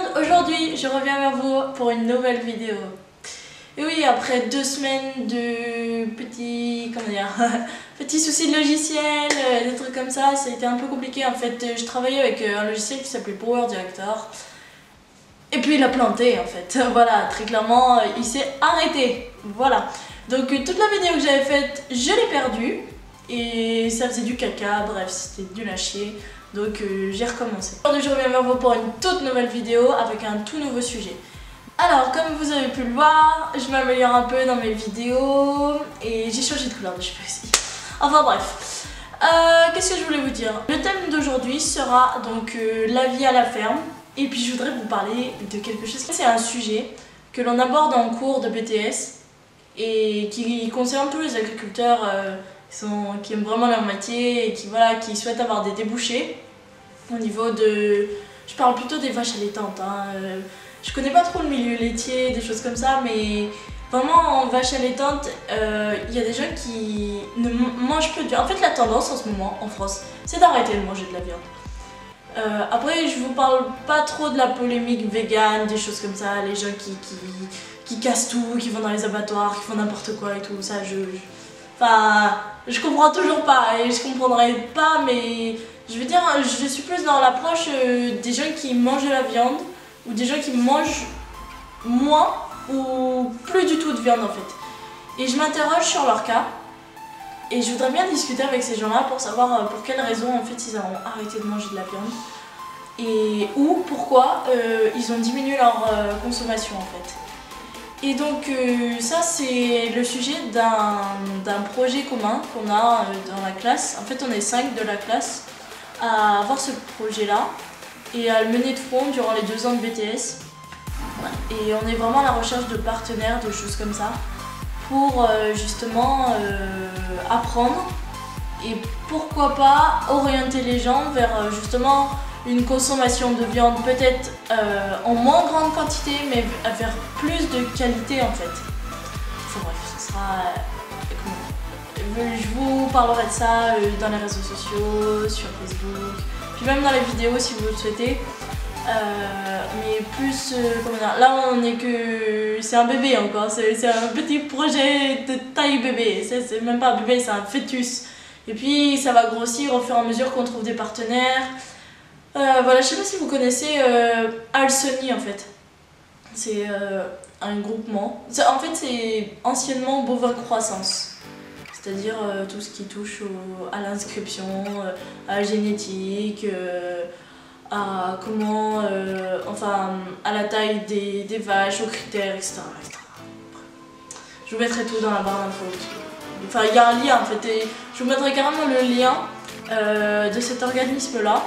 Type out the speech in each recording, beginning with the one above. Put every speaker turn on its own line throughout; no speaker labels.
monde, aujourd'hui je reviens vers vous pour une nouvelle vidéo. Et oui, après 2 semaines de petits soucis de logiciel, des trucs comme ça a été un peu compliqué. En fait, je travaillais avec un logiciel qui s'appelait Power Director. Et puis il a planté en fait, voilà, très clairement, il s'est arrêté, voilà. Donc toute la vidéo que j'avais faite, je l'ai perdue. Et ça faisait du caca, bref, c'était nul à chier. Donc j'ai recommencé. Aujourd'hui je reviens vers vous pour une toute nouvelle vidéo avec un tout nouveau sujet. Alors comme vous avez pu le voir, je m'améliore un peu dans mes vidéos et j'ai changé de couleur de cheveux aussi. Enfin bref, qu'est-ce que je voulais vous dire? Le thème d'aujourd'hui sera donc la vie à la ferme. Et puis je voudrais vous parler de quelque chose. C'est un sujet que l'on aborde en cours de BTS et qui concerne tous les agriculteurs qui aiment vraiment leur métier et qui souhaitent avoir des débouchés au niveau de... Je parle plutôt des vaches allaitantes. Je connais pas trop le milieu laitier, des choses comme ça, mais vraiment en vaches allaitantes, il y a des gens qui ne mangent plus de viande. En fait, la tendance en ce moment en France, c'est d'arrêter de manger de la viande. Après, je vous parle pas trop de la polémique végane, des choses comme ça, les gens qui cassent tout, qui vont dans les abattoirs, qui font n'importe quoi et tout, ça je comprends toujours pas et je comprendrai pas, mais je veux dire, je suis plus dans l'approche des gens qui mangent de la viande ou des gens qui mangent moins ou plus du tout de viande en fait. Et je m'interroge sur leur cas et je voudrais bien discuter avec ces gens-là pour savoir pour quelles raisons en fait ils ont arrêté de manger de la viande et ou pourquoi ils ont diminué leur consommation en fait. Et donc ça c'est le sujet d'un projet commun qu'on a dans la classe. En fait on est 5 de la classe à avoir ce projet là et à le mener de front durant les 2 ans de BTS. Et on est vraiment à la recherche de partenaires, de choses comme ça pour justement apprendre et pourquoi pas orienter les gens vers justement une consommation de viande peut-être en moins grande quantité mais vers plus de qualité en fait. Enfin bref, ce sera... je vous parlerai de ça dans les réseaux sociaux, sur Facebook, puis même dans les vidéos si vous le souhaitez. Mais plus, comment dire, là on est que... c'est un bébé encore, c'est un petit projet de taille bébé, c'est même pas un bébé, c'est un fœtus. Et puis ça va grossir au fur et à mesure qu'on trouve des partenaires. Voilà, je sais pas si vous connaissez Alsony en fait. C'est un groupement. En fait, c'est anciennement Bovin Croissance. C'est-à-dire tout ce qui touche à l'inscription, à la génétique, à comment, à la taille des vaches, aux critères, etc. Je vous mettrai tout dans la barre d'infos. Enfin, il y a un lien en fait. Et je vous mettrai carrément le lien de cet organisme-là.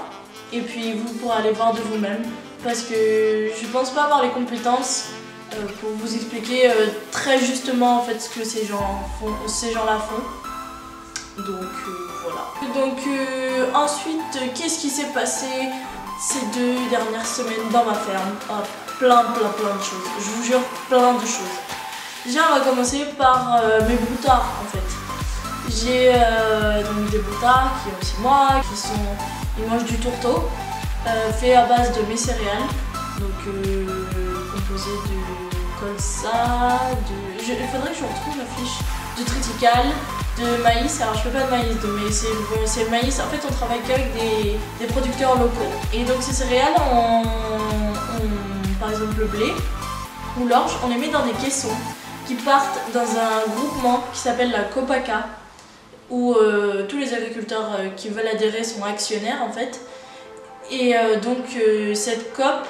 Et puis vous pourrez aller voir de vous-même parce que je pense pas avoir les compétences pour vous expliquer très justement en fait ce que ces gens-là font. Donc voilà. Donc ensuite, qu'est-ce qui s'est passé ces 2 dernières semaines dans ma ferme? Plein de choses. Je vous jure, plein de choses. Déjà, on va commencer par mes broutards en fait. J'ai donc des broutards qui ont aussi moi, ils mangent du tourteau, fait à base de mes céréales, donc composé de colza, il faudrait que je retrouve la fiche, de triticale, de maïs. Alors je fais pas de maïs, mais c'est le maïs. En fait on travaille qu'avec des producteurs locaux. Et donc ces céréales, par exemple le blé ou l'orge, on les met dans des caissons qui partent dans un groupement qui s'appelle la Copaca, où tous les agriculteurs qui veulent adhérer sont actionnaires en fait. Et donc cette COP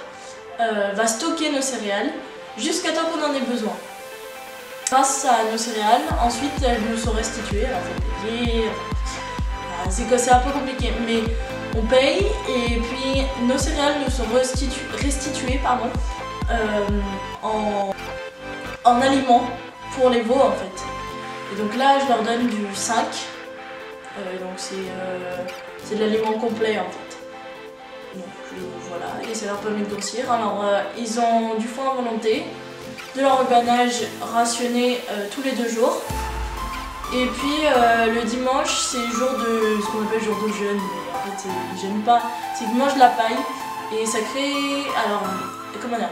va stocker nos céréales jusqu'à temps qu'on en ait besoin. Grâce à nos céréales, ensuite elles nous sont restituées. Alors faut payer, c'est un peu compliqué, mais on paye et puis nos céréales nous sont restituées en aliments pour les veaux en fait. Et donc là je leur donne du 5, donc c'est de l'aliment complet en fait. Donc voilà, et ça leur permet de grossir. Alors ils ont du foin à volonté, de l'enrubanage rationné tous les 2 jours. Et puis le dimanche c'est jour de ce qu'on appelle jour de jeûne, mais en fait ils jeûnent pas, c'est qu'ils mangent de la paille et ça crée, alors comment dire,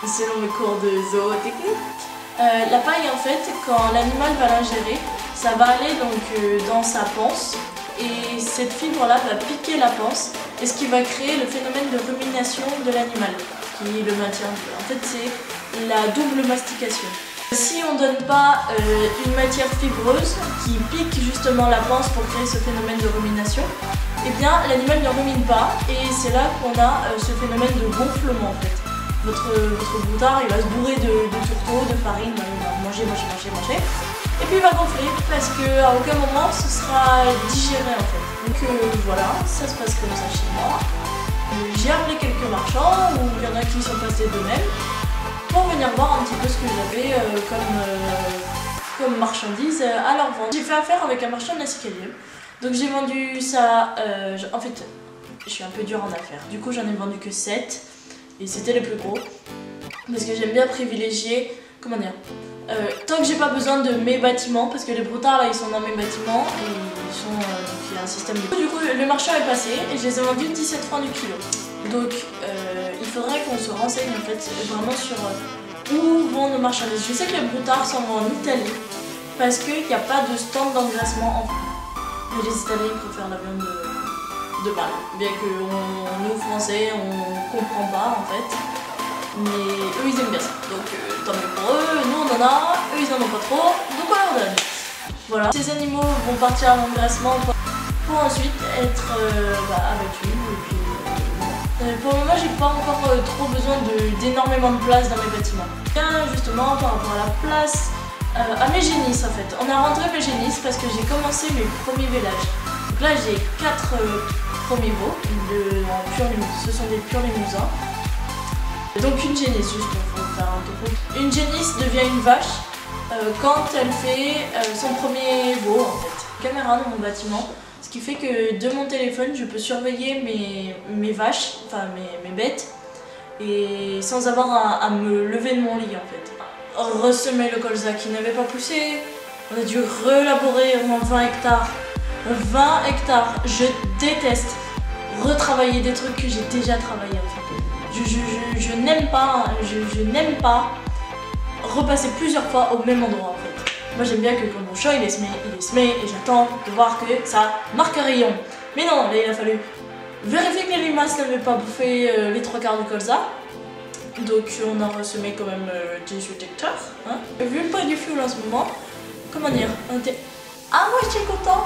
selon mes cours de zootechnie, la paille en fait, quand l'animal va l'ingérer, ça va aller donc dans sa panse et cette fibre là va piquer la panse et ce qui va créer le phénomène de rumination de l'animal qui le maintient. En fait c'est la double mastication. Si on ne donne pas une matière fibreuse qui pique justement la panse pour créer ce phénomène de rumination, eh bien l'animal ne rumine pas et c'est là qu'on a ce phénomène de gonflement en fait. Votre broutard il va se bourrer de tourteaux, de farine, il va manger, et puis il va gonfler parce qu'à aucun moment ce sera digéré en fait. Donc voilà, ça se passe comme ça chez moi. J'ai appelé quelques marchands, ou il y en a qui sont passés d'eux-mêmes, pour venir voir un petit peu ce que j'avais comme marchandise à leur vendre. J'ai fait affaire avec un marchand de la Cicalium. Donc j'ai vendu ça, en fait je suis un peu dure en affaires, du coup j'en ai vendu que 7 et c'était les plus gros parce que j'aime bien privilégier, comment dire, tant que j'ai pas besoin de mes bâtiments, parce que les broutards là ils sont dans mes bâtiments et ils sont, donc il y a un système de... Du coup le marchand est passé et je les ai vendus 17 francs du kilo. Donc il faudrait qu'on se renseigne en fait vraiment sur où vont nos marchandises. Je sais que les broutards sont en Italie parce qu'il n'y a pas de stand d'engraissement en France. Mais les Italiens préfèrent la viande de balle, bien que nous Français on comprend pas en fait. Mais eux ils aiment bien ça, donc tant mieux pour eux, nous on en a, eux ils en ont pas trop, donc on leur donne. Voilà. Ces animaux vont partir à l'engraissement pour ensuite être abattus. Et puis, pour le moment j'ai pas encore trop besoin d'énormément de place dans mes bâtiments. Bien justement par rapport à la place, à mes génisses en fait. On a rentré mes génisses parce que j'ai commencé mes premiers vélages. Donc là j'ai 4 premiers veaux, ce sont des purs limousins. Donc une génisse, juste pour faire un topo. Une génisse devient une vache quand elle fait son premier veau en fait. Caméra dans mon bâtiment, ce qui fait que de mon téléphone je peux surveiller mes vaches, enfin mes bêtes, et sans avoir à me lever de mon lit en fait. Ressemer le colza qui n'avait pas poussé, on a dû relaborer au moins 20 hectares. 20 hectares, je déteste retravailler des trucs que j'ai déjà travaillé en fait. Je n'aime pas, je n'aime pas repasser plusieurs fois au même endroit en fait. Moi j'aime bien que quand mon chat il est semé et j'attends de voir que ça marque un rayon. Mais non, là il a fallu vérifier que les limaces n'avaient pas bouffé les 3/4 du colza. Donc on a ressemé quand même 18 hectares. Hein. Vu le prix du fuel en ce moment, comment dire, on était à moitié content.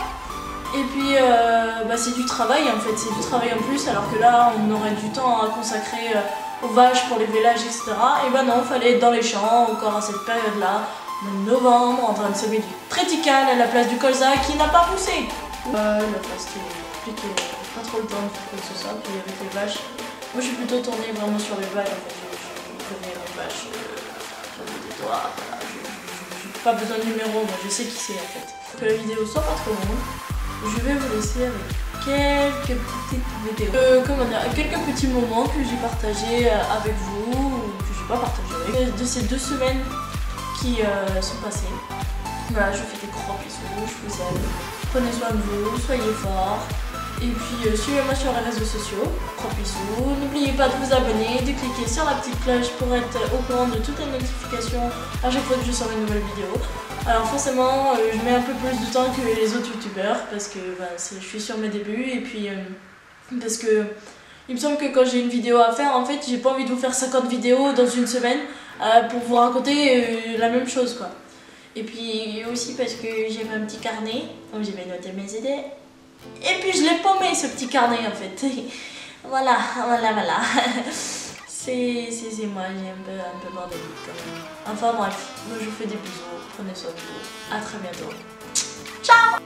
Et puis c'est du travail en fait, c'est du travail en plus, alors que là on aurait du temps à consacrer aux vaches pour les vélages, etc. Et ben non, il fallait être dans les champs encore à cette période-là, de novembre, en train de semer du triticale à la place du colza qui n'a pas poussé. La place qui est compliquée, pas trop le temps de faire quoi que ce soit, puis avec les vaches. Moi je suis plutôt tournée vraiment sur les vaches en fait, je connais les vaches, sur le territoire, voilà. J'ai pas besoin de numéro, moi je sais qui c'est en fait. Pour que la vidéo soit pas trop longue, je vais vous laisser avec quelques petites vidéos, quelques petits moments que j'ai partagés avec vous, ou que j'ai pas partagé, de ces 2 semaines qui sont passées. Voilà, je vous fais des gros bisous, je vous aime, prenez soin de vous, soyez forts, et puis suivez-moi sur les réseaux sociaux, gros bisous, n'oubliez pas de vous abonner, de cliquer sur la petite cloche pour être au courant de toutes les notifications à chaque fois que je sors une nouvelle vidéo. Alors forcément, je mets un peu plus de temps que les autres youtubeurs parce que je suis sur mes débuts et puis parce que il me semble que quand j'ai une vidéo à faire, en fait, j'ai pas envie de vous faire 50 vidéos dans une semaine pour vous raconter la même chose quoi. Et puis aussi parce que j'ai un petit carnet où j'ai noté mes idées. Et puis je l'ai paumé ce petit carnet en fait. Voilà. C'est moi, j'ai un peu bordélique quand même. Enfin bref, moi je vous fais des bisous, prenez soin de vous, à très bientôt. Ciao!